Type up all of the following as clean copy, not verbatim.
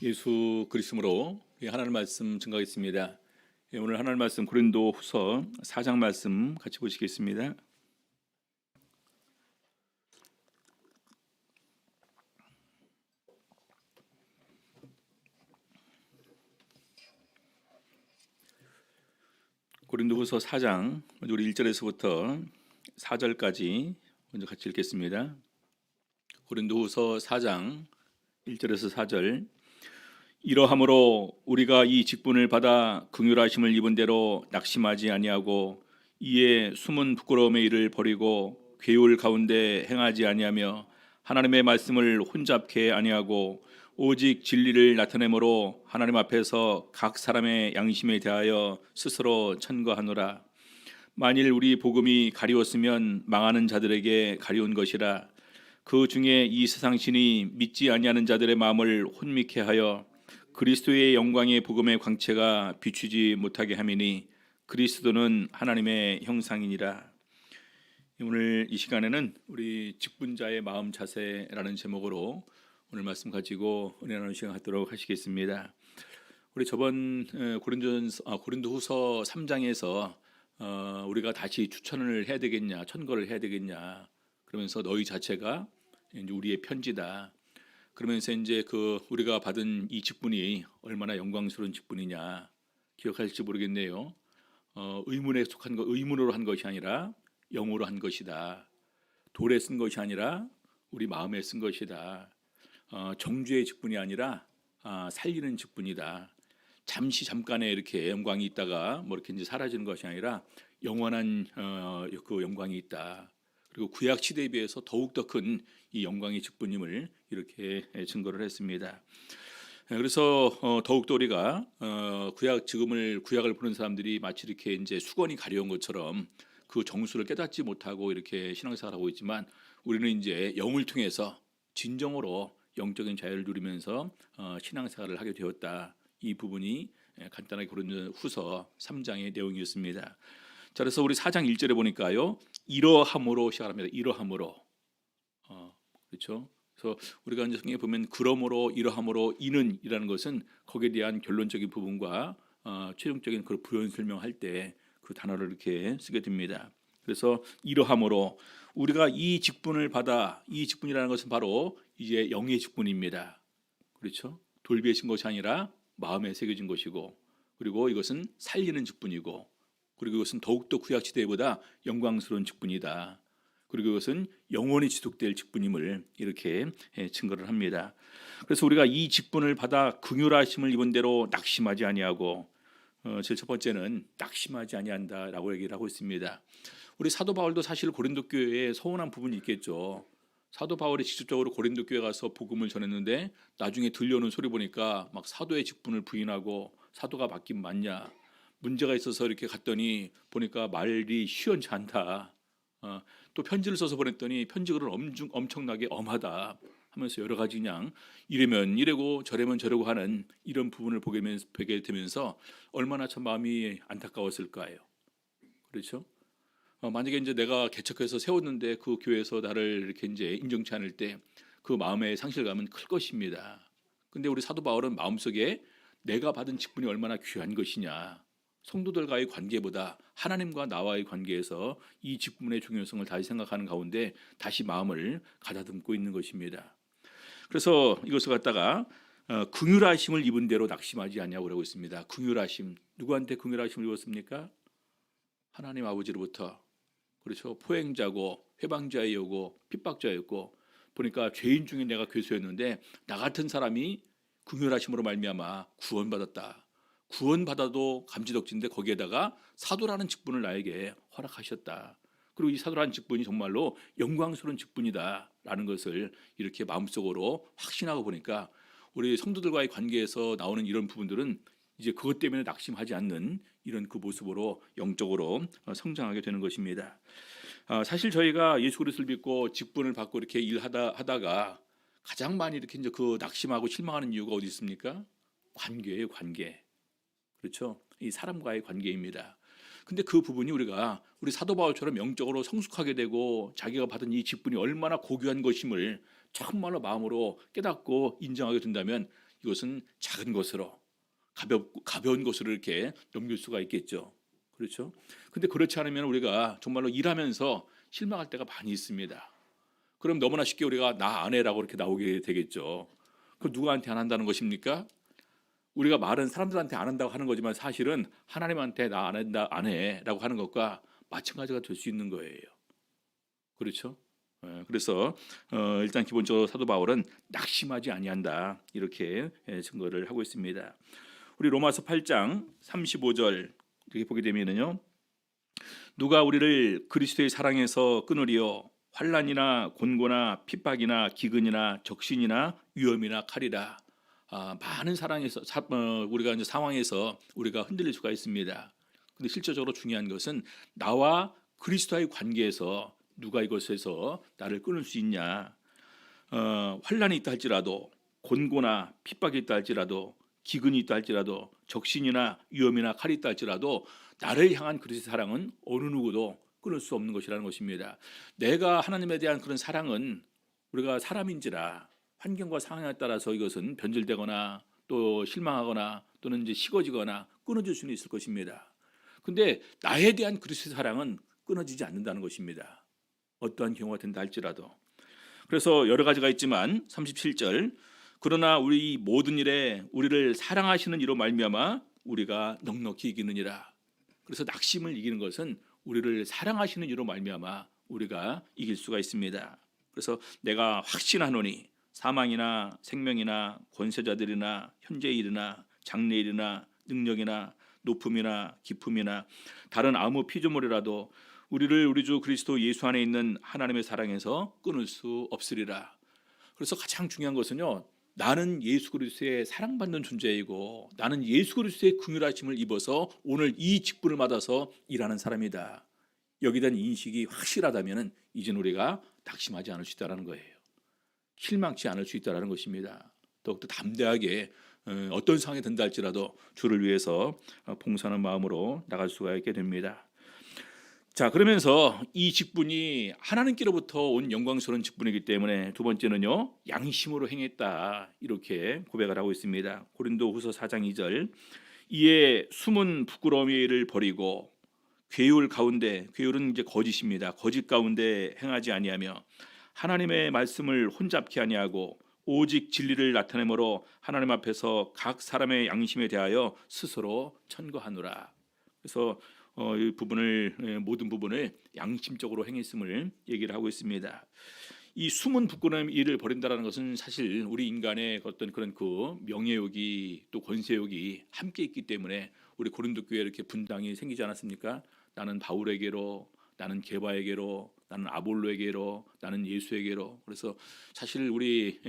예수 그리스도로 하나님 말씀 증거하겠습니다. 오늘 하나님 말씀 고린도후서 4장 말씀 같이 보시겠습니다. 고린도후서 4장 먼저 우리 1절에서부터 4절까지 먼저 같이 읽겠습니다. 고린도후서 4장 1절에서 4절. 이러함으로 우리가 이 직분을 받아 긍휼하심을 입은 대로 낙심하지 아니하고 이에 숨은 부끄러움의 일을 버리고 괴울 가운데 행하지 아니하며 하나님의 말씀을 혼잡케 아니하고 오직 진리를 나타내므로 하나님 앞에서 각 사람의 양심에 대하여 스스로 천거하노라. 만일 우리 복음이 가리웠으면 망하는 자들에게 가리운 것이라. 그 중에 이 세상 신이 믿지 아니하는 자들의 마음을 혼미케 하여 그리스도의 영광의 복음의 광채가 비추지 못하게 함이니 그리스도는 하나님의 형상이니라. 오늘 이 시간에는 우리 직분자의 마음 자세라는 제목으로 오늘 말씀 가지고 은혜 나누는 시간 갖도록 하시겠습니다. 우리 저번 고린도후서 3장에서 우리가 다시 추천을 해야 되겠냐, 천거를 해야 되겠냐, 그러면서 너희 자체가 이제 우리의 편지다. 그러면서 이제 우리가 받은 이 직분이 얼마나 영광스러운 직분이냐 기억하실지 모르겠네요. 의문에 속한 거, 의문으로 한 것이 아니라 영으로 한 것이다. 돌에 쓴 것이 아니라 우리 마음에 쓴 것이다. 정죄의 직분이 아니라 살리는 직분이다. 잠깐의 이렇게 영광이 있다가 뭐 이렇게 이제 사라지는 것이 아니라 영원한 그 영광이 있다. 그리고 구약 시대에 비해서 더욱더 큰 이 영광의 직분임을 이렇게 증거를 했습니다. 그래서 더욱더 우리가 구약을 보는 사람들이 마치 이렇게 이제 수건이 가려운 것처럼 그 정수를 깨닫지 못하고 이렇게 신앙생활을 하고 있지만 우리는 이제 영을 통해서 진정으로 영적인 자유를 누리면서 신앙생활을 하게 되었다. 이 부분이 간단하게 고린도후서 3장의 내용이었습니다. 자, 그래서 우리 4장 1절에 보니까요, 이러함으로 시작합니다. 이러함으로, 그렇죠? 그래서 우리가 이제 성경에 보면 그러므로, 이러함으로, 이는이라는 것은 거기에 대한 결론적인 부분과 최종적인 그 부연 설명할 때 그 단어를 이렇게 쓰게 됩니다. 그래서 이러함으로 우리가 이 직분을 받아, 이 직분이라는 것은 바로 이제 영의 직분입니다. 그렇죠? 돌배신 것이 아니라 마음에 새겨진 것이고, 그리고 이것은 살리는 직분이고, 그리고 이것은 더욱더 구약 시대보다 영광스러운 직분이다. 그리고 이것은 영원히 지속될 직분임을 이렇게 증거를 합니다. 그래서 우리가 이 직분을 받아 긍휼하심을 입은 대로 낙심하지 아니하고, 제일 첫 번째는 낙심하지 아니한다라고 얘기를 하고 있습니다. 우리 사도 바울도 사실 고린도 교회에 서운한 부분이 있겠죠. 사도 바울이 직접적으로 고린도 교회 가서 복음을 전했는데 나중에 들려오는 소리 보니까 막 사도의 직분을 부인하고 사도가 맞긴 맞냐, 문제가 있어서 이렇게 갔더니 보니까 말이 시원치 않다. 또 편지를 써서 보냈더니 편지글은 엄청나게 엄하다 하면서 여러 가지 그냥 이래면 이래고 저래면 저래고 하는 이런 부분을 보게 되면서 얼마나 참 마음이 안타까웠을까요? 그렇죠? 만약에 이제 내가 개척해서 세웠는데 그 교회에서 나를 이렇게 이제 인정치 않을 때 그 마음의 상실감은 클 것입니다. 근데 우리 사도 바울은 마음속에 내가 받은 직분이 얼마나 귀한 것이냐, 성도들과의 관계보다 하나님과 나와의 관계에서 이 직분의 중요성을 다시 생각하는 가운데 다시 마음을 가다듬고 있는 것입니다. 그래서 이것을 갖다가 긍휼하심을 입은 대로 낙심하지 않냐고 그러고 있습니다. 긍휼하심, 누구한테 긍휼하심을 입었습니까? 하나님 아버지로부터. 그렇죠. 포행자고 회방자이고 핍박자였고, 보니까 죄인 중에 내가 괴수였는데 나 같은 사람이 긍휼하심으로 말미암아 구원받았다. 구원받아도 감지덕지인데 거기에다가 사도라는 직분을 나에게 허락하셨다. 그리고 이 사도라는 직분이 정말로 영광스러운 직분이다라는 것을 이렇게 마음속으로 확신하고 보니까 우리 성도들과의 관계에서 나오는 이런 부분들은 이제 그것 때문에 낙심하지 않는 이런 그 모습으로 영적으로 성장하게 되는 것입니다. 사실 저희가 예수 그리스도를 믿고 직분을 받고 이렇게 일하다가 가장 많이 이렇게 이제 그 낙심하고 실망하는 이유가 어디 있습니까? 관계예요, 관계. 그렇죠? 이 사람과의 관계입니다. 근데 그 부분이 우리 사도 바울처럼 영적으로 성숙하게 되고 자기가 받은 이 직분이 얼마나 고귀한 것임을 정말로 마음으로 깨닫고 인정하게 된다면 이것은 작은 것으로 가벼운 것으로 이렇게 넘길 수가 있겠죠. 그렇죠? 근데 그렇지 않으면 우리가 정말로 일하면서 실망할 때가 많이 있습니다. 그럼 너무나 쉽게 우리가 나 안 해라고 이렇게 나오게 되겠죠. 그 누구한테 안 한다는 것입니까? 우리가 말은 사람들한테 안 한다고 하는 거지만 사실은 하나님한테 나 안 한다 안 해라고 하는 것과 마찬가지가 될 수 있는 거예요. 그렇죠? 그래서 일단 기본적으로 사도 바울은 낙심하지 아니한다 이렇게 증거를 하고 있습니다. 우리 로마서 8장 35절 이렇게 보게 되면은요. 누가 우리를 그리스도의 사랑에서 끊으리요 환난이나 곤고나 핍박이나 기근이나 적신이나 위험이나 칼이라. 많은 사랑에서 우리가 이제 상황에서 우리가 흔들릴 수가 있습니다. 근데 실질적으로 중요한 것은 나와 그리스도의 관계에서 누가 이것에서 나를 끊을 수 있냐. 환난이 있다 할지라도 곤고나 핍박이 있다 할지라도 기근이 있다 할지라도 적신이나 위험이나 칼이 있다 할지라도 나를 향한 그리스도의 사랑은 어느 누구도 끊을 수 없는 것이라는 것입니다. 내가 하나님에 대한 그런 사랑은 우리가 사람인지라 환경과 상황에 따라서 이것은 변질되거나 또 실망하거나 또는 이제 식어지거나 끊어질 수는 있을 것입니다. 근데 나에 대한 그리스도의 사랑은 끊어지지 않는다는 것입니다. 어떠한 경우가 된다 할지라도. 그래서 여러 가지가 있지만 37절 그러나 우리 모든 일에 우리를 사랑하시는 이로 말미암아 우리가 넉넉히 이기느니라. 그래서 낙심을 이기는 것은 우리를 사랑하시는 이로 말미암아 우리가 이길 수가 있습니다. 그래서 내가 확신하노니 사망이나 생명이나 권세자들이나 현재 일이나 장래 일이나 능력이나 높음이나 깊음이나 다른 아무 피조물이라도 우리를 우리 주 그리스도 예수 안에 있는 하나님의 사랑에서 끊을 수 없으리라. 그래서 가장 중요한 것은요. 나는 예수 그리스도의 사랑받는 존재이고 나는 예수 그리스도의 긍휼하심을 입어서 오늘 이 직분을 받아서 일하는 사람이다. 여기에 대한 인식이 확실하다면 이제는 우리가 낙심하지 않을 수 있다는 거예요. 실망치 않을 수 있다는 것입니다. 더욱더 담대하게 어떤 상황이 든다 할지라도 주를 위해서 봉사하는 마음으로 나갈 수가 있게 됩니다. 자, 그러면서 이 직분이 하나님께로부터 온 영광스러운 직분이기 때문에 두 번째는요. 양심으로 행했다. 이렇게 고백을 하고 있습니다. 고린도후서 4장 2절 이에 숨은 부끄러움의 일을 버리고 괴율 가운데 괴율은 이제 거짓입니다. 거짓 가운데 행하지 아니하며 하나님의 말씀을 혼잡케 아니하고 오직 진리를 나타내므로 하나님 앞에서 각 사람의 양심에 대하여 스스로 천거하노라. 그래서 이 부분을 모든 부분을 양심적으로 행했음을 얘기를 하고 있습니다. 이 숨은 부끄러움 일을 버린다라는 것은 사실 우리 인간의 어떤 그런 그 명예욕이 또 권세욕이 함께 있기 때문에 우리 고린도 교회에 이렇게 분당이 생기지 않았습니까? 나는 바울에게로, 나는 게바에게로, 나는 아볼로에게로, 나는 예수에게로. 그래서 사실 우리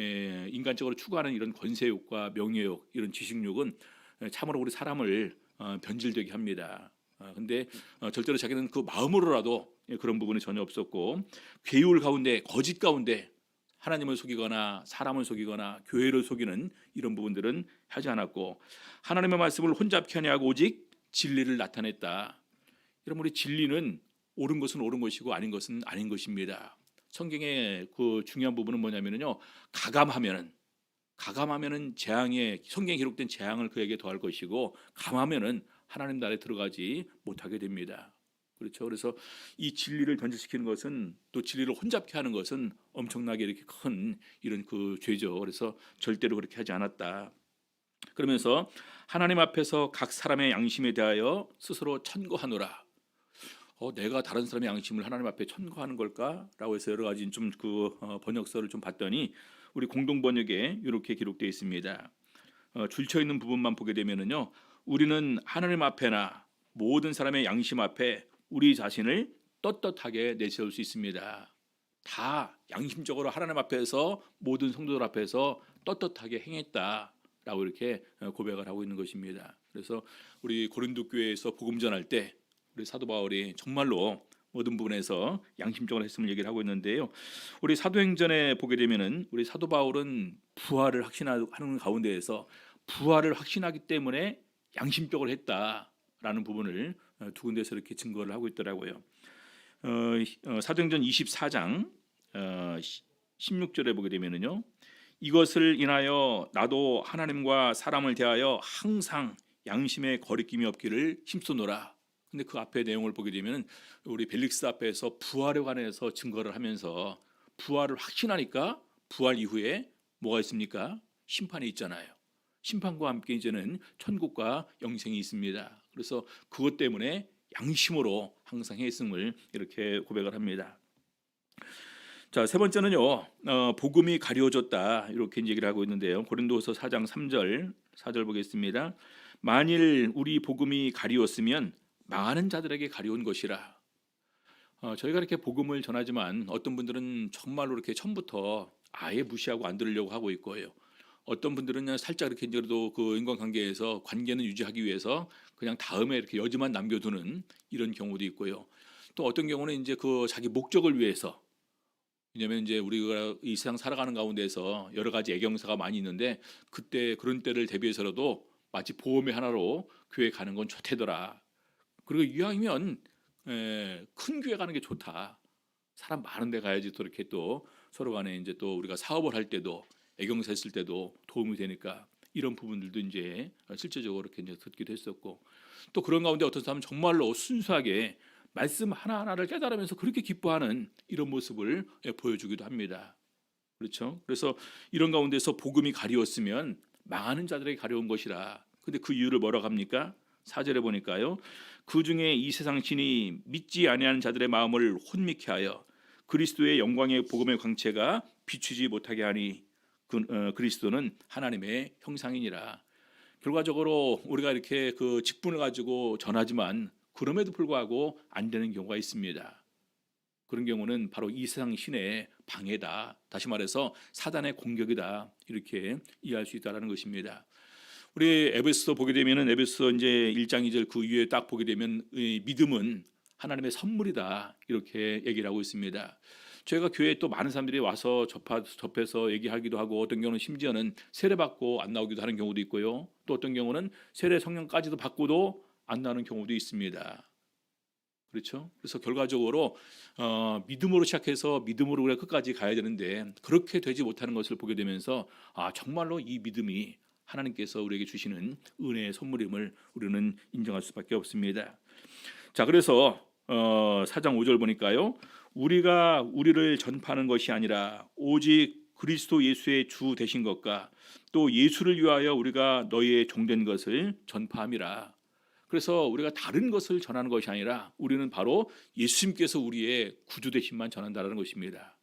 인간적으로 추구하는 이런 권세욕과 명예욕, 이런 지식욕은 참으로 우리 사람을 변질되게 합니다. 근데 절대로 자기는 그 마음으로라도 그런 부분이 전혀 없었고 괴율 가운데 거짓 가운데 하나님을 속이거나 사람을 속이거나 교회를 속이는 이런 부분들은 하지 않았고 하나님의 말씀을 혼잡케 하냐고 오직 진리를 나타냈다. 여러분 우리 진리는 옳은 것은 옳은 것이고 아닌 것은 아닌 것입니다. 성경의 그 중요한 부분은 뭐냐면요. 가감하면은 재앙에 성경에 기록된 재앙을 그에게 더할 것이고 감하면은 하나님 나라에 들어가지 못하게 됩니다. 그렇죠. 그래서 이 진리를 변질시키는 것은 또 진리를 혼잡케 하는 것은 엄청나게 이렇게 큰 이런 그 죄죠. 그래서 절대로 그렇게 하지 않았다. 그러면서 하나님 앞에서 각 사람의 양심에 대하여 스스로 천거하노라. 내가 다른 사람의 양심을 하나님 앞에 천거하는 걸까라고 해서 여러 가지 좀 그 번역서를 좀 봤더니 우리 공동 번역에 이렇게 기록되어 있습니다. 줄쳐 있는 부분만 보게 되면은요. 우리는 하나님 앞에나 모든 사람의 양심 앞에 우리 자신을 떳떳하게 내세울 수 있습니다. 다 양심적으로 하나님 앞에서 모든 성도들 앞에서 떳떳하게 행했다라고 이렇게 고백을 하고 있는 것입니다. 그래서 우리 고린도 교회에서 복음 전할 때 우리 사도 바울이 정말로 모든 부분에서 양심적으로 했음을 얘기를 하고 있는데요. 우리 사도행전에 보게 되면은 우리 사도 바울은 부활을 확신하는 가운데에서 부활을 확신하기 때문에 양심적으로 했다라는 부분을 두 군데서 이렇게 증거를 하고 있더라고요. 사도행전 24장 16절에 보게 되면은요. 이것을 인하여 나도 하나님과 사람을 대하여 항상 양심의 거리낌이 없기를 힘쓰노라. 근데 그 앞에 내용을 보게 되면 우리 벨릭스 앞에서 부활에 관해서 증거를 하면서 부활을 확신하니까 부활 이후에 뭐가 있습니까? 심판이 있잖아요. 심판과 함께 이제는 천국과 영생이 있습니다. 그래서 그것 때문에 양심으로 항상 했음을 이렇게 고백을 합니다. 자, 세 번째는요, 복음이 가려졌다 이렇게 얘기를 하고 있는데요. 고린도후서 4장 3절 4절 보겠습니다. 만일 우리 복음이 가리웠으면 망하는 자들에게 가려운 것이라. 저희가 이렇게 복음을 전하지만 어떤 분들은 정말로 이렇게 처음부터 아예 무시하고 안 들으려고 하고 있고요. 어떤 분들은 그냥 살짝 이렇게 그래도 그 인간관계에서 관계는 유지하기 위해서 그냥 다음에 이렇게 여지만 남겨두는 이런 경우도 있고요. 또 어떤 경우는 이제 그 자기 목적을 위해서, 왜냐하면 이제 우리가 이 세상 살아가는 가운데서 여러 가지 애경사가 많이 있는데 그때 그런 때를 대비해서라도 마치 보험의 하나로 교회 가는 건 좋대더라. 그리고 이왕이면 큰 교회 가는 게 좋다. 사람 많은 데 가야지 또 이렇게 또 서로 간에 이제 또 우리가 사업을 할 때도 애경사 했을 때도 도움이 되니까 이런 부분들도 이제 실제적으로 이렇게 이제 듣기도 했었고, 또 그런 가운데 어떤 사람은 정말로 순수하게 말씀 하나하나를 깨달으면서 그렇게 기뻐하는 이런 모습을 보여주기도 합니다. 그렇죠? 그래서 이런 가운데서 복음이 가리웠으면 망하는 자들에게 가려운 것이라. 근데 그 이유를 뭐라고 합니까? 4절에 보니까요. 그 중에 이 세상 신이 믿지 아니하는 자들의 마음을 혼미케 하여 그리스도의 영광의 복음의 광채가 비추지 못하게 하니 그리스도는 하나님의 형상이니라. 결과적으로 우리가 이렇게 그 직분을 가지고 전하지만 그럼에도 불구하고 안 되는 경우가 있습니다. 그런 경우는 바로 이 세상 신의 방해다. 다시 말해서 사단의 공격이다. 이렇게 이해할 수 있다는 것입니다. 우리 에베소 보게 되면은 에베소 이제 1장 2절 그 위에 딱 보게 되면 믿음은 하나님의 선물이다. 이렇게 얘기를 하고 있습니다. 저희가 교회에 또 많은 사람들이 와서 접해서 얘기하기도 하고 어떤 경우는 심지어는 세례받고 안 나오기도 하는 경우도 있고요. 또 어떤 경우는 세례 성령까지도 받고도 안 나오는 경우도 있습니다. 그렇죠? 그래서 결과적으로 믿음으로 시작해서 믿음으로 우리가 끝까지 가야 되는데 그렇게 되지 못하는 것을 보게 되면서 정말로 이 믿음이 하나님께서 우리에게 주시는 은혜의 선물임을 우리는 인정할 수밖에 없습니다. 자, 그래서 4장 5절 보니까요. 우리가 우리를 전파하는 것이 아니라 오직 그리스도 예수의 주 되신 것과 또 예수를 위하여 우리가 너희의 종된 것을 전파함이라. 그래서 우리가 다른 것을 전하는 것이 아니라 우리는 바로 예수님께서 우리의 구주 되심만 전한다는 것입니다.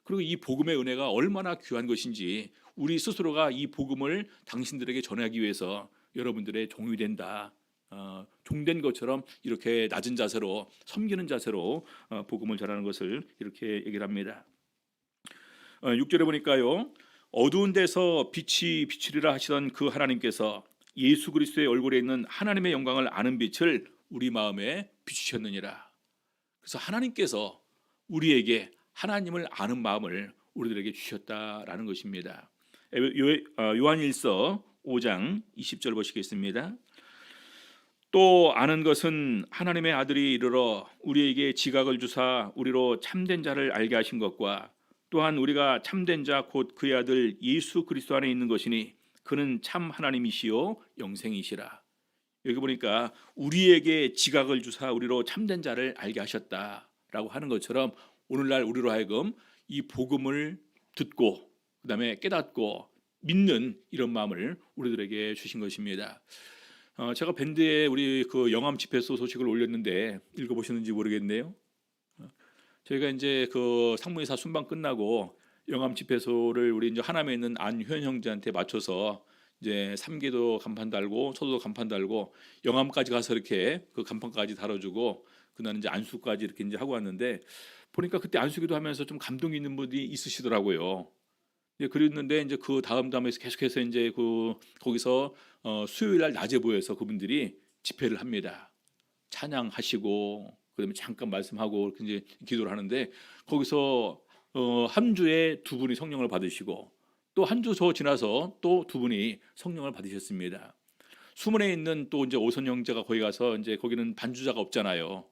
그리고 이 복음의 은혜가 얼마나 귀한 것인지 우리 스스로가 이 복음을 당신들에게 전하기 위해서 여러분들의 종이 된다. 종된 것처럼 이렇게 낮은 자세로 섬기는 자세로 복음을 전하는 것을 이렇게 얘기를 합니다. 6절에 보니까요. 어두운 데서 빛이 비추리라 하시던 그 하나님께서 예수 그리스도의 얼굴에 있는 하나님의 영광을 아는 빛을 우리 마음에 비추셨느니라. 그래서 하나님께서 우리에게 하나님을 아는 마음을 우리들에게 주셨다라는 것입니다. 요한일서 5장 20절 보시겠습니다. 또 아는 것은 하나님의 아들이 이르러 우리에게 지각을 주사 우리로 참된 자를 알게 하신 것과 또한 우리가 참된 자 곧 그의 아들 예수 그리스도 안에 있는 것이니 그는 참 하나님이시요 영생이시라. 여기 보니까 우리에게 지각을 주사 우리로 참된 자를 알게 하셨다라고 하는 것처럼 오늘날 우리로 하여금 이 복음을 듣고 그다음에 깨닫고 믿는 이런 마음을 우리들에게 주신 것입니다. 제가 밴드에 우리 그 영암 집회소 소식을 올렸는데 읽어보셨는지 모르겠네요. 저희가 이제 그 상무이사 순방 끝나고 영암 집회소를 우리 이제 하남에 있는 안효연 형제한테 맞춰서 이제 삼계도 간판 달고 서도도 간판 달고 영암까지 가서 이렇게 그 간판까지 달아주고 그날 이제 안수까지 이렇게 이제 하고 왔는데 보니까 그때 안수기도 하면서 좀 감동이 있는 분이 있으시더라고요. 그랬는데 이제 그 다음에서 계속해서 이제 그 거기서 수요일 날 낮에 모여서 그분들이 집회를 합니다. 찬양하시고 그다음에 잠깐 말씀하고 이렇게 이제 기도를 하는데 거기서 한 주에 두 분이 성령을 받으시고 또 한 주 더 지나서 또 두 분이 성령을 받으셨습니다. 수문에 있는 또 이제 오선 형제가 거기 가서 이제 거기는 반주자가 없잖아요.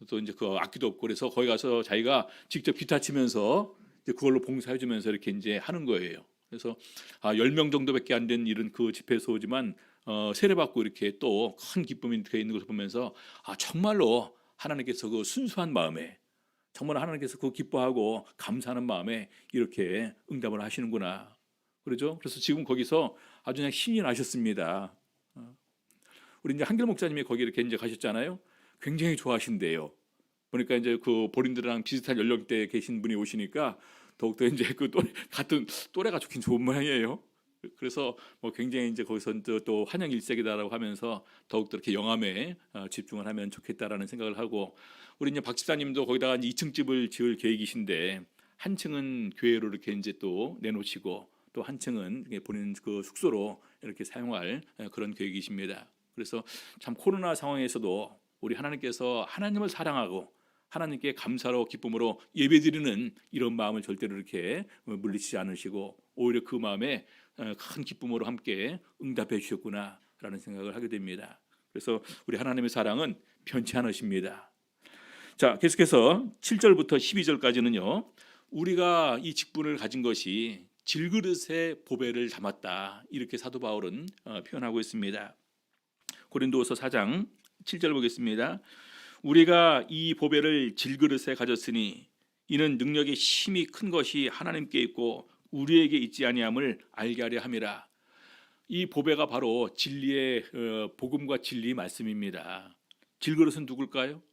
또 이제 그 악기도 없고 그래서 거기 가서 자기가 직접 기타 치면서 이제 그걸로 봉사해 주면서 이렇게 이제 하는 거예요. 그래서 10명 정도밖에 안 된 이런 그 집회소지만 세례받고 이렇게 또 큰 기쁨이 되어 있는 것을 보면서 정말로 하나님께서 그 순수한 마음에 정말 하나님께서 그 기뻐하고 감사하는 마음에 이렇게 응답을 하시는구나. 그러죠? 그래서 지금 거기서 아주 그냥 신이 나셨습니다. 우리 이제 한길 목사님이 거기 이렇게 이제 가셨잖아요. 굉장히 좋아하신대요. 보니까 이제 그 본인들이랑 비슷한 연령대에 계신 분이 오시니까 더욱더 이제 그 같은 또래가 좋긴 좋은 모양이에요. 그래서 뭐 굉장히 이제 거기서 또 환영 일색이다라고 하면서 더욱더 이렇게 영암에 집중을 하면 좋겠다라는 생각을 하고, 우리 이제 박 집사님도 거기다가 이제 2층 집을 지을 계획이신데 한 층은 교회로 이렇게 이제 또 내놓으시고 또 한 층은 본인 그 숙소로 이렇게 사용할 그런 계획이십니다. 그래서 참 코로나 상황에서도 우리 하나님께서 하나님을 사랑하고 하나님께 감사로 기쁨으로 예배드리는 이런 마음을 절대로 이렇게 물리치지 않으시고 오히려 그 마음에 큰 기쁨으로 함께 응답해 주셨구나라는 생각을 하게 됩니다. 그래서 우리 하나님의 사랑은 변치 않으십니다. 자, 계속해서 7절부터 12절까지는요. 우리가 이 직분을 가진 것이 질그릇에 보배를 담았다, 이렇게 사도 바울은 표현하고 있습니다. 고린도후서 4장 7절 보겠습니다. 우리가 이 보배를 질그릇에 가졌으니 이는 능력의 힘이 큰 것이 하나님께 있고 우리에게 있지 아니함을 알게 하려 함이라. 이 보배가 바로 진리의 복음과 진리의 말씀입니다. 질그릇은 누굴까요?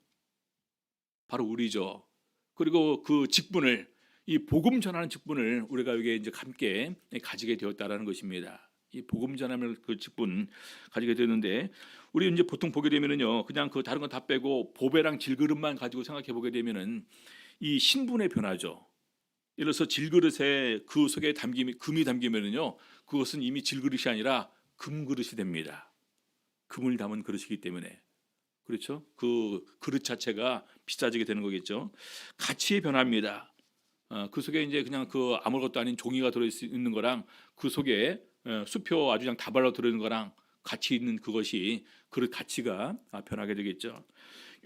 바로 우리죠. 그리고 그 직분을, 이 복음 전하는 직분을 우리가 여기 이제 함께 가지게 되었다라는 것입니다. 이 복음 전하는 그 직분 가지게 되는데, 우리 이제 보통 보게 되면은요, 그냥 그 다른 건 다 빼고 보배랑 질그릇만 가지고 생각해 보게 되면은 이 신분의 변화죠. 예를 들어서 질그릇에 그 속에 금이 담기면은요, 그것은 이미 질그릇이 아니라 금그릇이 됩니다. 금을 담은 그릇이기 때문에. 그렇죠? 그 그릇 자체가 비싸지게 되는 거겠죠. 가치의 변화입니다. 그 속에 이제 그냥 그 아무것도 아닌 종이가 들어있는 거랑 그 속에 수표 아주 그냥 다발로 들어있는 거랑 가치 있는 그것이 그릇 가치가 변하게 되겠죠.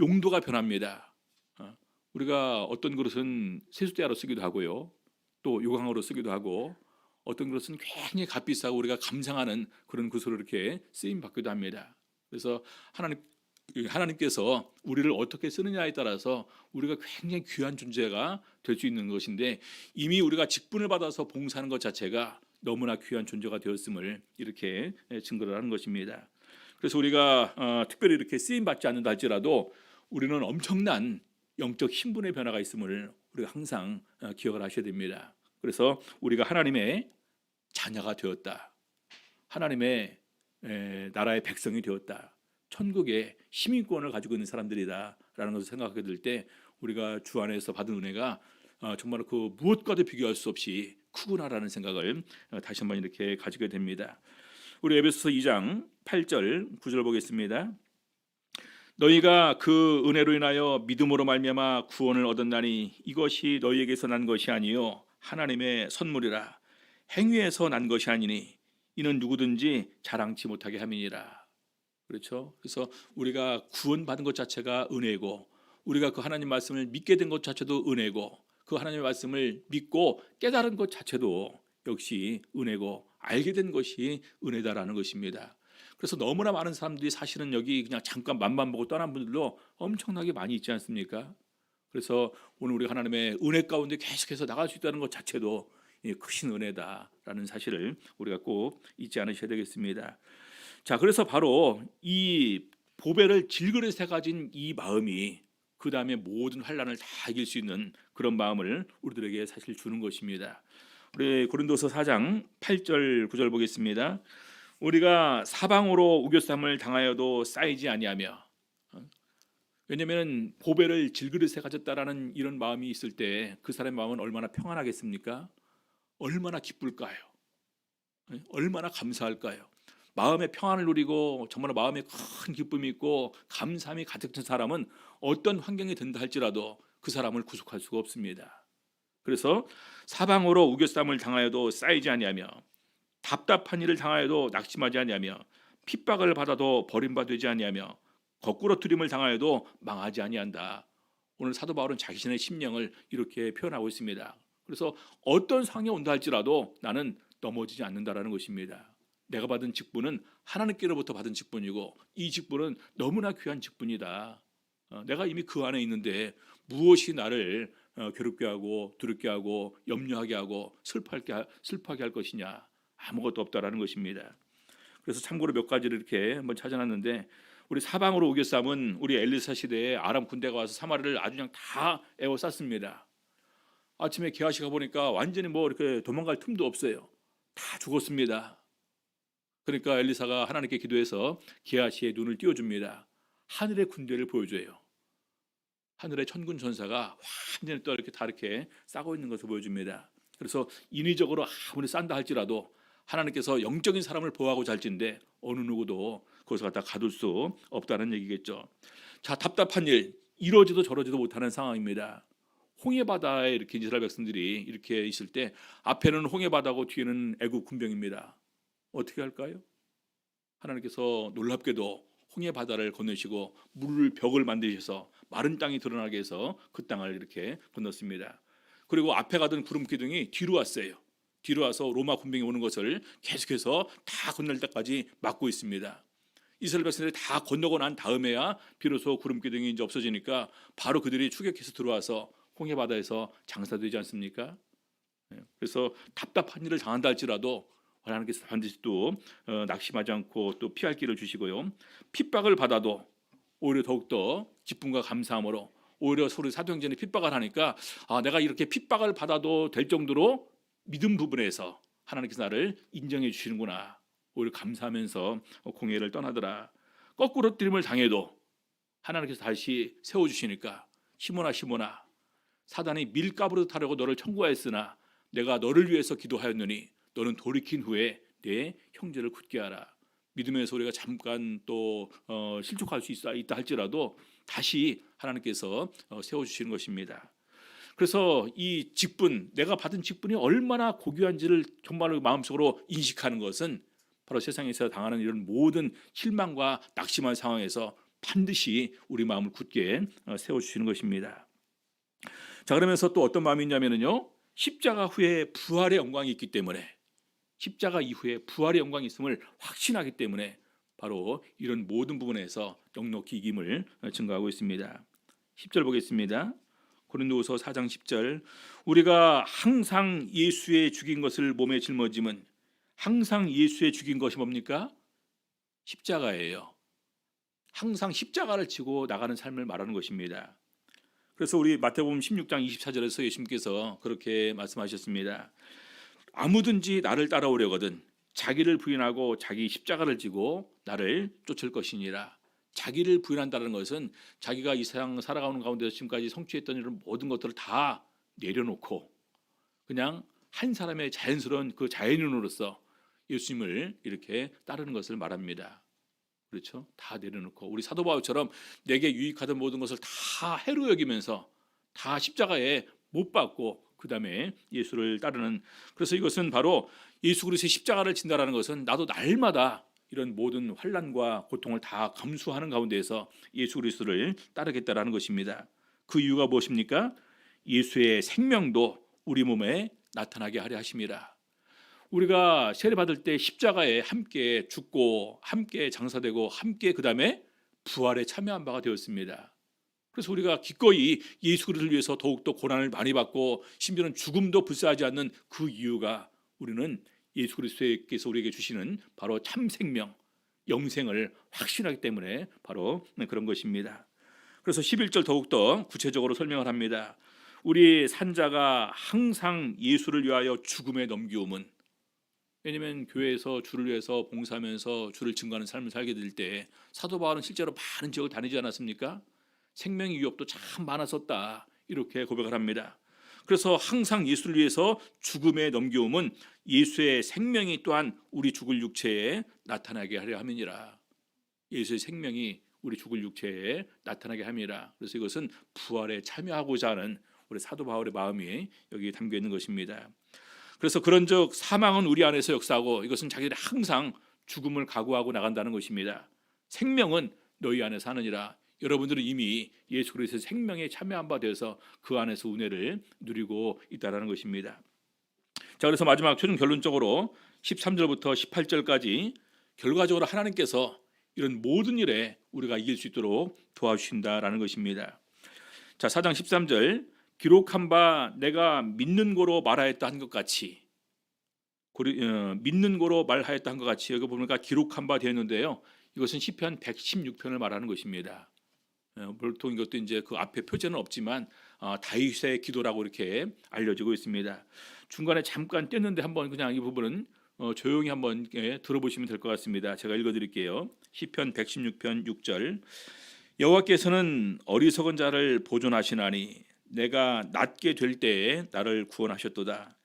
용도가 변합니다. 우리가 어떤 그릇은 세숫대야로 쓰기도 하고요, 또 요강으로 쓰기도 하고, 어떤 그릇은 굉장히 값비싸고 우리가 감상하는 그런 그릇으로 이렇게 쓰임 받기도 합니다. 그래서 하나님께서 우리를 어떻게 쓰느냐에 따라서 우리가 굉장히 귀한 존재가 될 수 있는 것인데, 이미 우리가 직분을 받아서 봉사하는 것 자체가 너무나 귀한 존재가 되었음을 이렇게 증거를 하는 것입니다. 그래서 우리가 특별히 이렇게 쓰임 받지 않는다 할지라도 우리는 엄청난 영적 신분의 변화가 있음을 우리가 항상 기억을 하셔야 됩니다. 그래서 우리가 하나님의 자녀가 되었다, 하나님의 나라의 백성이 되었다, 천국의 시민권을 가지고 있는 사람들이다라는 것을 생각하게 될 때 우리가 주 안에서 받은 은혜가 정말 그 무엇과도 비교할 수 없이 크구나라는 생각을 다시 한번 이렇게 가지게 됩니다. 우리 에베소서 2장 8절 9절 보겠습니다. 너희가 그 은혜로 인하여 믿음으로 말미암아 구원을 얻었나니 이것이 너희에게서 난 것이 아니요 하나님의 선물이라. 행위에서 난 것이 아니니 이는 누구든지 자랑치 못하게 함이니라. 그렇죠? 그래서 우리가 구원받은 것 자체가 은혜고, 우리가 그 하나님 말씀을 믿게 된 것 자체도 은혜고, 그 하나님의 말씀을 믿고 깨달은 것 자체도 역시 은혜고, 알게 된 것이 은혜다라는 것입니다. 그래서 너무나 많은 사람들이 사실은 여기 그냥 잠깐 맛만 보고 떠난 분들도 엄청나게 많이 있지 않습니까? 그래서 오늘 우리 하나님의 은혜 가운데 계속해서 나갈 수 있다는 것 자체도 크신 은혜다라는 사실을 우리가 꼭 잊지 않으셔야 되겠습니다. 자, 그래서 바로 이 보배를 질그릇에 가진 이 마음이 그 다음에 모든 환난을 다 이길 수 있는 그런 마음을 우리들에게 사실 주는 것입니다. 우리 고린도서 4장 8절 9절 보겠습니다. 우리가 사방으로 우겨쌈을 당하여도 쌓이지 아니하며. 왜냐하면 보배를 질그릇에 가졌다라는 이런 마음이 있을 때 그 사람의 마음은 얼마나 평안하겠습니까? 얼마나 기쁠까요? 얼마나 감사할까요? 마음의 평안을 누리고 정말 마음에 큰 기쁨이 있고 감사함이 가득 찬 사람은 어떤 환경이 된다 할지라도 그 사람을 구속할 수가 없습니다. 그래서 사방으로 우겨쌈을 당하여도 쌓이지 아니하며 답답한 일을 당하여도 낙심하지 아니하며 핍박을 받아도 버림받지 아니하며 거꾸러뜨림을 당하여도 망하지 아니한다. 오늘 사도 바울은 자신의 심령을 이렇게 표현하고 있습니다. 그래서 어떤 상황이 온다 할지라도 나는 넘어지지 않는다라는 것입니다. 내가 받은 직분은 하나님께로부터 받은 직분이고 이 직분은 너무나 귀한 직분이다. 내가 이미 그 안에 있는데 무엇이 나를 괴롭게 하고 두렵게 하고 염려하게 하고 슬퍼하게 할 것이냐. 아무것도 없다라는 것입니다. 그래서 참고로 몇 가지를 이렇게 한번 찾아놨는데, 우리 사방으로 우겨싸면 우리 엘리사 시대에 아람 군대가 와서 사마리아를 아주 그냥 다 에워쌌습니다. 아침에 게하시가 보니까 완전히 뭐 이렇게 도망갈 틈도 없어요. 다 죽었습니다. 그러니까 엘리사가 하나님께 기도해서 게하시의 눈을 띄워줍니다. 하늘의 군대를 보여줘요. 하늘의 천군 전사가 완전히 또 이렇게 다 이렇게 싸고 있는 것을 보여줍니다. 그래서 인위적으로 아무리 싼다 할지라도 하나님께서 영적인 사람을 보호하고자 할진데 어느 누구도 거기서 갖다 가둘 수 없다는 얘기겠죠. 자, 답답한 일, 이러지도 저러지도 못하는 상황입니다. 홍해바다에 이렇게 이스라엘 백성들이 이렇게 있을 때 앞에는 홍해바다고 뒤에는 애국 군병입니다. 어떻게 할까요? 하나님께서 놀랍게도 홍해바다를 건너시고 벽을 만드셔서 마른 땅이 드러나게 해서 그 땅을 이렇게 건넜습니다. 그리고 앞에 가던 구름 기둥이 뒤로 왔어요. 뒤로 와서 로마 군병이 오는 것을 계속해서 다 건널 때까지 막고 있습니다. 이스라엘 백성들이 다 건너고 난 다음에야 비로소 구름 기둥이 이제 없어지니까 바로 그들이 추격해서 들어와서 홍해바다에서 장사되지 않습니까? 그래서 답답한 일을 당한다 할지라도 하나님께서 반드시 또 낙심하지 않고 또 피할 길을 주시고요. 핍박을 받아도 오히려 더욱더 기쁨과 감사함으로 오히려 서로 사도행전에 핍박을 하니까 내가 이렇게 핍박을 받아도 될 정도로 믿음 부분에서 하나님께서 나를 인정해 주시는구나. 오히려 감사하면서 공회를 떠나더라. 거꾸로 뜨림을 당해도 하나님께서 다시 세워주시니까 시몬아 사단이 밀가부로 타려고 너를 청구하였으나 내가 너를 위해서 기도하였느니 너는 돌이킨 후에 내 형제를 굳게 하라. 믿음에서 우리가 잠깐 또 실족할 수 있다 할지라도 다시 하나님께서 세워주시는 것입니다. 그래서 이 직분, 내가 받은 직분이 얼마나 고귀한지를 정말로 마음속으로 인식하는 것은 바로 세상에서 당하는 이런 모든 실망과 낙심한 상황에서 반드시 우리 마음을 굳게 세워주시는 것입니다. 자, 그러면서 또 어떤 마음이 있냐면요, 십자가 후에 부활의 영광이 있기 때문에, 십자가 이후에 부활의 영광이 있음을 확신하기 때문에 바로 이런 모든 부분에서 넉넉히 이김을 증거하고 있습니다. 10절 보겠습니다. 고린도후서 4장 10절, 우리가 항상 예수의 죽인 것을 몸에 짊어짐은, 항상 예수의 죽인 것이 뭡니까? 십자가예요. 항상 십자가를 지고 나가는 삶을 말하는 것입니다. 그래서 우리 마태복음 16장 24절에서 예수님께서 그렇게 말씀하셨습니다. 아무든지 나를 따라오려거든 자기를 부인하고 자기 십자가를 지고 나를 쫓을 것이니라. 자기를 부인한다는 것은 자기가 이 세상 살아가는 가운데서 지금까지 성취했던 이런 모든 것들을 다 내려놓고 그냥 한 사람의 자연스러운 그 자연인으로서 예수님을 이렇게 따르는 것을 말합니다. 그렇죠? 다 내려놓고 우리 사도 바울처럼 내게 유익하던 모든 것을 다 해로 여기면서 다 십자가에 못 박고 그 다음에 예수를 따르는, 그래서 이것은 바로 예수 그리스도의 십자가를 진다라는 것은 나도 날마다 이런 모든 환난과 고통을 다 감수하는 가운데에서 예수 그리스도를 따르겠다라는 것입니다. 그 이유가 무엇입니까? 예수의 생명도 우리 몸에 나타나게 하려 하심이라. 우리가 세례받을 때 십자가에 함께 죽고 함께 장사되고 함께 그 다음에 부활에 참여한 바가 되었습니다. 그래서 우리가 기꺼이 예수 그리스도를 위해서 더욱더 고난을 많이 받고 심지어는 죽음도 불사하지 않는 그 이유가 우리는 예수 그리스도께서 우리에게 주시는 바로 참 생명, 영생을 확신하기 때문에 바로 그런 것입니다. 그래서 11절 더욱더 구체적으로 설명을 합니다. 우리 산자가 항상 예수를 위하여 죽음에 넘기움은, 왜냐하면 교회에서 주를 위해서 봉사하면서 주를 증거하는 삶을 살게 될 때 사도 바울은 실제로 많은 지역을 다니지 않았습니까? 생명의 위협도 참 많았었다 이렇게 고백을 합니다. 그래서 항상 예수를 위해서 죽음에 넘겨옴은 예수의 생명이 또한 우리 죽을 육체에 나타나게 하려 함이니라. 예수의 생명이 우리 죽을 육체에 나타나게 함이라. 그래서 이것은 부활에 참여하고자 하는 우리 사도 바울의 마음이 여기 담겨 있는 것입니다. 그래서 그런즉 사망은 우리 안에서 역사하고 이것은 자기들이 항상 죽음을 각오하고 나간다는 것입니다. 생명은 너희 안에 사느니라. 여러분들은 이미 예수 그리스도의 생명에 참여한 바 되어서 그 안에서 은혜를 누리고 있다는 것입니다. 자, 그래서 마지막 최종 결론적으로 13절부터 18절까지 결과적으로 하나님께서 이런 모든 일에 우리가 이길 수 있도록 도와주신다라는 것입니다. 자, 4장 13절 기록한 바 내가 믿는 고로 말하였다 한 것 같이 믿는 고로 말하였다 한 것 같이 여기 보니까 기록한 바 되었는데요. 이것은 시편 116편을 말하는 것입니다. 보통 이것도 이제 그 앞에 표제는 없지만 다윗의 기도라고 이렇게 알려지고 있습니다. 중간에 잠깐 뗐는데 한번 그냥 이 부분은 조용히 한번 들어보시면 될 것 같습니다. 제가 읽어드릴게요. 시편 116편 6절 여호와께서는 어리석은 자를 보존하시나니 내가 낮게 될 때에 나를 구원하셨도다.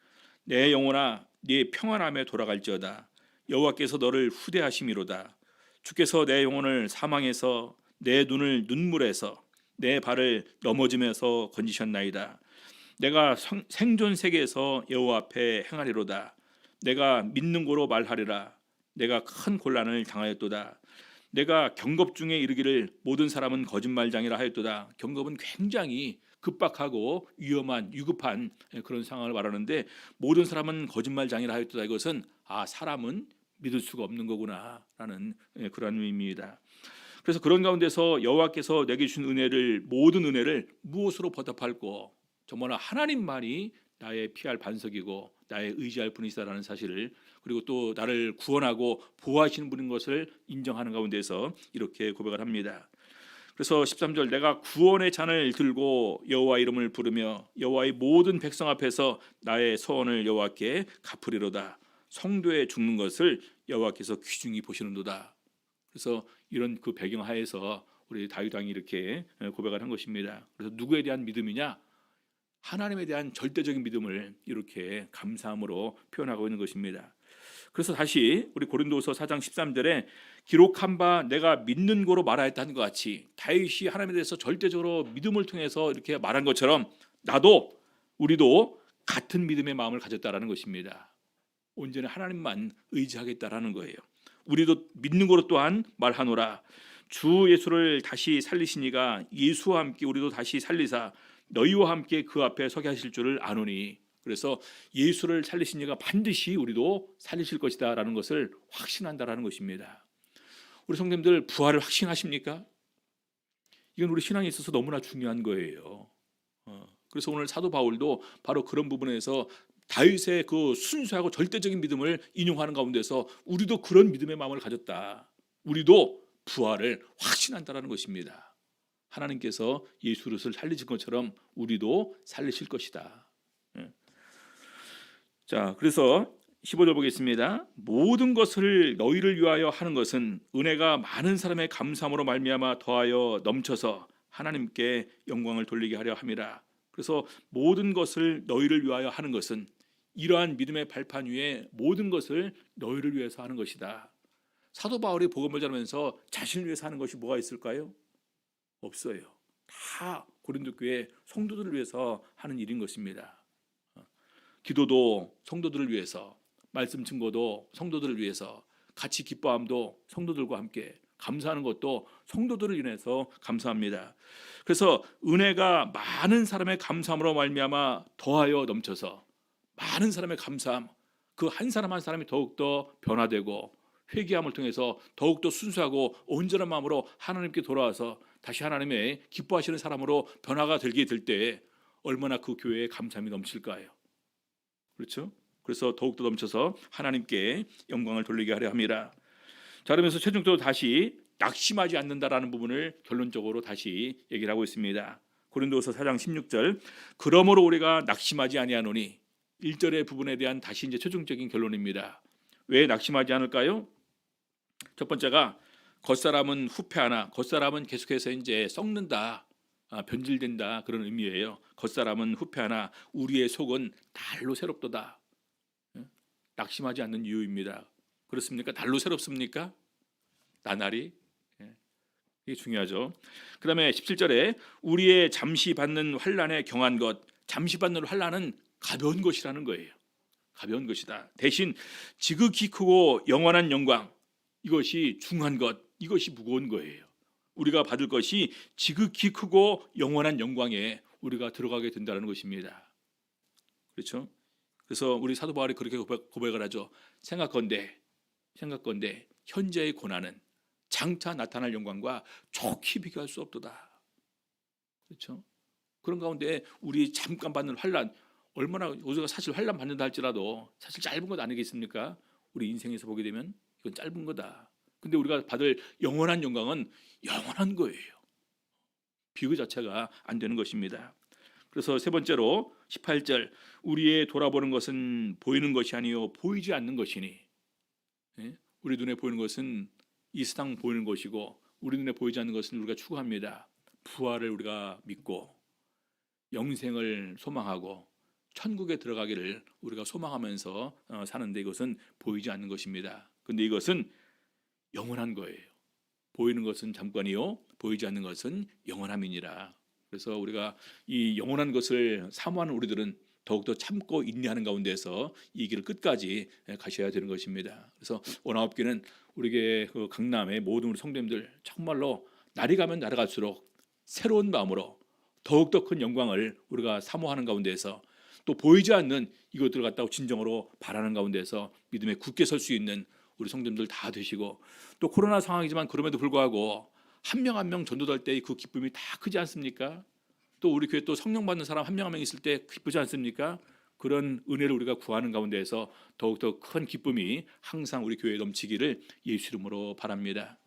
내 영혼아 네 평안함에 돌아갈지어다. 여호와께서 너를 후대하심이로다. 주께서 내 영혼을 사망에서 내 눈을 눈물에서 내 발을 넘어짐에서 건지셨나이다. 내가 생존 세계에서 여호와 앞에 행하리로다. 내가 믿는 고로 말하리라. 내가 큰 곤란을 당하였도다. 내가 경겁 중에 이르기를 모든 사람은 거짓말장이라 하였도다. 경겁은 굉장히 급박하고 위급한 그런 상황을 말하는데 모든 사람은 거짓말장이라 하였도다. 이것은 사람은 믿을 수가 없는 거구나라는 그런 의미입니다. 그래서 그런 가운데서 여호와께서 내게 주신 모든 은혜를 무엇으로 보답할꼬? 정말 하나님만이 나의 피할 반석이고 나의 의지할 분이시다라는 사실을, 그리고 또 나를 구원하고 보호하시는 분인 것을 인정하는 가운데서 이렇게 고백을 합니다. 그래서 13절 내가 구원의 잔을 들고 여호와 이름을 부르며 여호와의 모든 백성 앞에서 나의 소원을 여호와께 갚으리로다. 성도에 죽는 것을 여호와께서 귀중히 보시는도다. 그래서 이런 그 배경 하에서 우리 다윗 왕이 이렇게 고백을 한 것입니다. 그래서 누구에 대한 믿음이냐? 하나님에 대한 절대적인 믿음을 이렇게 감사함으로 표현하고 있는 것입니다. 그래서 다시 우리 고린도후서 4장 13절에 기록한 바 내가 믿는 고로 말하였다 한 것 같이 다윗이 하나님에 대해서 절대적으로 믿음을 통해서 이렇게 말한 것처럼 우리도 같은 믿음의 마음을 가졌다라는 것입니다. 온전히 하나님만 의지하겠다라는 거예요. 우리도 믿는 고로 또한 말하노라. 주 예수를 다시 살리시니가 예수와 함께 우리도 다시 살리사 너희와 함께 그 앞에 서게 하실 줄을 아노니. 그래서 예수를 살리신 이가 반드시 우리도 살리실 것이다 라는 것을 확신한다라는 것입니다. 우리 성도님들 부활을 확신하십니까? 이건 우리 신앙에 있어서 너무나 중요한 거예요. 그래서 오늘 사도 바울도 바로 그런 부분에서 다윗의 그 순수하고 절대적인 믿음을 인용하는 가운데서 우리도 그런 믿음의 마음을 가졌다. 우리도 부활을 확신한다라는 것입니다. 하나님께서 예수 그리스도를 살리신 것처럼 우리도 살리실 것이다. 자, 그래서 15절 보겠습니다. 모든 것을 너희를 위하여 하는 것은 은혜가 많은 사람의 감사함으로 말미암아 더하여 넘쳐서 하나님께 영광을 돌리게 하려 함이라. 그래서 모든 것을 너희를 위하여 하는 것은 이러한 믿음의 발판 위에 모든 것을 너희를 위해서 하는 것이다. 사도 바울이 복음을 전하면서 자신을 위해서 하는 것이 뭐가 있을까요? 없어요. 다 고린도 교회 성도들을 위해서 하는 일인 것입니다. 기도도 성도들을 위해서, 말씀 증거도 성도들을 위해서, 같이 기뻐함도 성도들과 함께, 감사하는 것도 성도들을 인해서 감사합니다. 그래서 은혜가 많은 사람의 감사함으로 말미암아 더하여 넘쳐서 많은 사람의 감사함, 그 한 사람 한 사람이 더욱더 변화되고 회개함을 통해서 더욱더 순수하고 온전한 마음으로 하나님께 돌아와서 다시 하나님의 기뻐하시는 사람으로 변화가 되게 될 때 얼마나 그 교회에 감사함이 넘칠까요? 그렇죠? 그래서 더욱더 넘쳐서 하나님께 영광을 돌리게 하려 함이라. 자, 그러면서 최종적으로 다시 낙심하지 않는다라는 부분을 결론적으로 다시 얘기를 하고 있습니다. 고린도후서 4장 16절 그러므로 우리가 낙심하지 아니하노니 1절의 부분에 대한 다시 이제 최종적인 결론입니다. 왜 낙심하지 않을까요? 첫 번째가 겉사람은 후패하나, 겉사람은 계속해서 이제 썩는다, 변질된다 그런 의미예요. 겉사람은 후패하나 우리의 속은 달로 새롭도다. 낙심하지 않는 이유입니다. 그렇습니까? 달로 새롭습니까? 나날이? 이게 중요하죠. 그 다음에 17절에 우리의 잠시 받는 환난에 경한 것, 잠시 받는 환난은 가벼운 것이라는 거예요. 가벼운 것이다. 대신 지극히 크고 영원한 영광, 이것이 중한 것, 이것이 무거운 거예요. 우리가 받을 것이 지극히 크고 영원한 영광에 우리가 들어가게 된다는 것입니다. 그렇죠? 그래서 우리 사도 바울이 그렇게 고백을 하죠. 생각건대 현재의 고난은 장차 나타날 영광과 좋게 비교할 수 없도다. 그렇죠? 그런 가운데 우리 잠깐 받는 환난, 얼마나 우리가 사실 환난 받는다 할지라도 사실 짧은 것 아니겠습니까? 우리 인생에서 보게 되면 이건 짧은 거다. 근데 우리가 받을 영원한 영광은 영원한 거예요. 비교 자체가 안 되는 것입니다. 그래서 세 번째로 18절, 우리의 돌아보는 것은 보이는 것이 아니요 보이지 않는 것이니. 예? 우리 눈에 보이는 것은 이 세상 보이는 것이고 우리 눈에 보이지 않는 것은 우리가 추구합니다. 부활을 우리가 믿고 영생을 소망하고 천국에 들어가기를 우리가 소망하면서 사는데 이것은 보이지 않는 것입니다. 근데 이것은 영원한 거예요. 보이는 것은 잠깐이요 보이지 않는 것은 영원함이니라. 그래서 우리가 이 영원한 것을 사모하는 우리들은 더욱더 참고 인내하는 가운데서 이 길을 끝까지 가셔야 되는 것입니다. 그래서 원아홉교는 우리에게 그 강남의 모든 우리 성도님들 정말로 날이 가면 날아갈수록 새로운 마음으로 더욱더 큰 영광을 우리가 사모하는 가운데서 또 보이지 않는 이것들을 갖다가 진정으로 바라는 가운데서 믿음에 굳게 설 수 있는 우리 성도님들 다 되시고, 또 코로나 상황이지만 그럼에도 불구하고 한 명 한 명 전도될 때 그 기쁨이 다 크지 않습니까? 또 우리 교회 또 성령 받는 사람 한 명 한 명 있을 때 기쁘지 않습니까? 그런 은혜를 우리가 구하는 가운데에서 더욱더 큰 기쁨이 항상 우리 교회에 넘치기를 예수 이름으로 바랍니다.